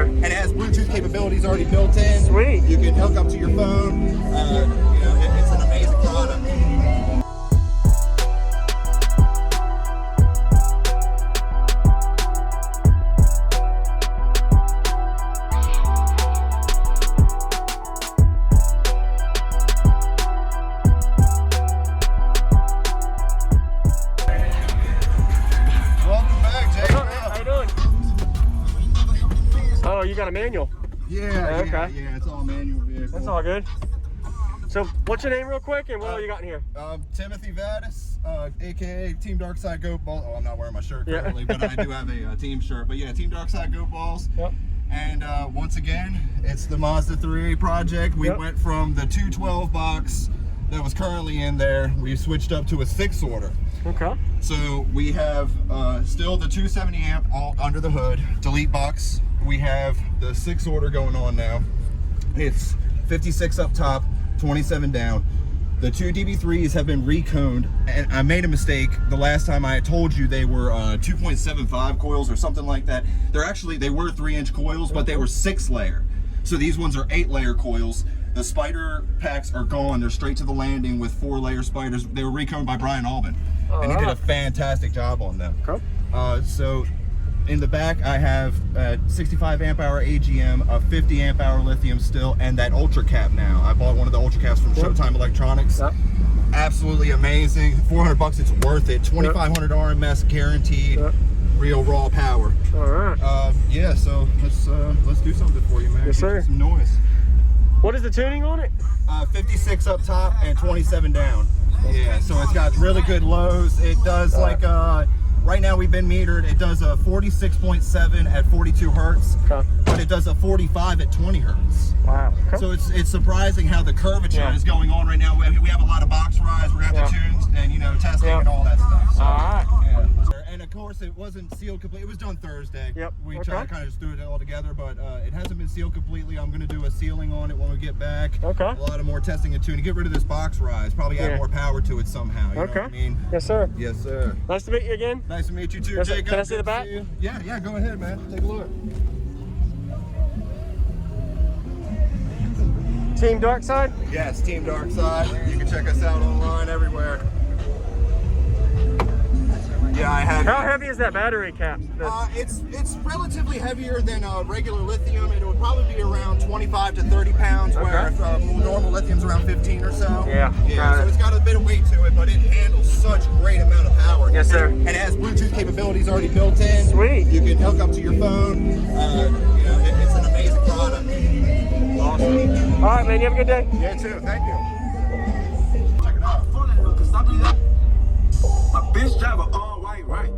And it has Bluetooth capabilities already built in. Sweet. You can hook up to your phone. You know, it's an amazing product. Oh, you got a manual? Yeah, okay. Yeah, it's all manual vehicle. That's all good. So, what's your name real quick, and what all you got in here? Timothy Vaddis, aka Team Darkside Goat Balls. Oh, I'm not wearing my shirt currently, but I do have a team shirt. But yeah, Team Darkside Goat Balls. Yep. And once again, it's the Mazda 3 project. We went from the 212 box that was currently in there. We switched up to a 6-order. Okay. So we have still the 270 amp all under the hood, delete box. We have the 6-order going on now. It's 56 up top, 27 down. The 2 DB3s have been reconed, and I made a mistake the last time I told you they were 2.75 coils or something like that. They were 3-inch coils, but they were 6-layer. So these ones are 8-layer coils. The spider packs are gone. They're straight to the landing with 4-layer spiders. They were reconed by Brian Albin, and he did a fantastic job on them. Okay. So in the back, I have a 65 amp hour AGM, a 50 amp hour lithium still, and that ultra cap now. I bought one of the ultra caps from Showtime Electronics. Absolutely amazing. 400 bucks, it's worth it. 2,500 RMS guaranteed. Real raw power. All right. Yeah, so let's do something for you, man. Yes, sir. Some noise. What is the tuning on it? 56 up top and 27 down. Yeah, so it's got really good lows. It does right now we've been metered. It does a 46.7 at 42 hertz, but it does a 45 at 20 hertz. Wow. Okay. So it's surprising how the curvature is going on right now. We have a lot of box rides. We're gonna have to tune and testing and all that stuff. So, all right. And of course, it wasn't sealed completely. It was done Thursday. Yep. We kind of just threw it all together, but it hasn't been sealed completely. I'm gonna do a sealing on it when we get back. Okay. A lot of more testing and tuning. Get rid of this box rise. Probably add more power to it somehow. You know what I mean? Yes, sir. Yes, sir. Nice to meet you again. Nice to meet you too, Jacob. Can I see the back? Yeah, go ahead, man. Take a look. Team Darkside? Yes, Team Darkside. You can check us out online everywhere. Yeah, I have. How heavy is that battery cap? It's relatively heavier than regular lithium. It would probably be around 25 to 30 pounds, where normal lithium's around 15 or so. Yeah. So it's got a bit of weight to it, but it handles such a great amount of power. Yes, sir. And it has Bluetooth capabilities already built in. Sweet. You can hook up to your phone. It's an amazing product. Awesome. All right, man. You have a good day. Yeah, too. Thank you. Check it out. My bitch drive a all white, right?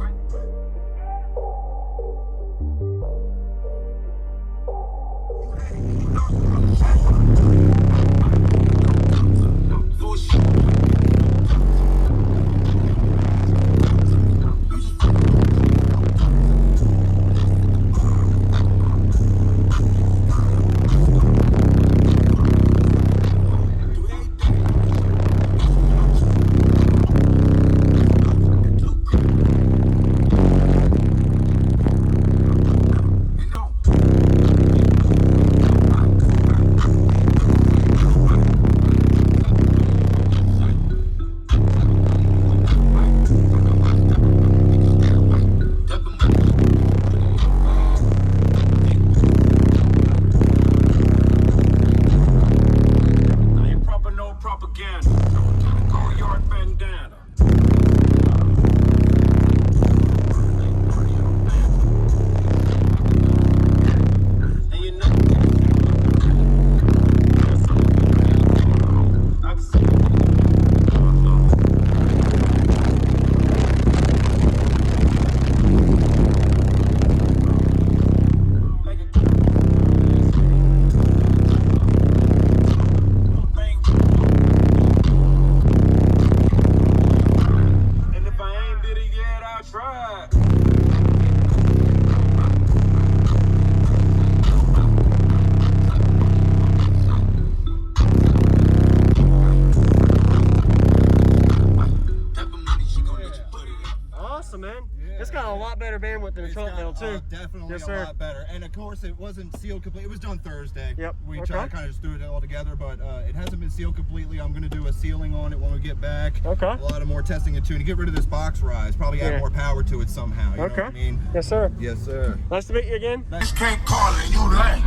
in the trunk now too. Definitely Yes, a sir. lot better. And of course, it wasn't sealed completely. It was done Thursday. Yep. We Okay. kind of just threw it all together, but it hasn't been sealed completely. I'm going to do a sealing on it when we get back. Okay. A lot of more testing and tuning. Get rid of this box rise. Probably add Yeah. more power to it somehow. You know what I mean? Yes, sir. Yes, sir. Nice to meet you again. Just can't call it, you lame.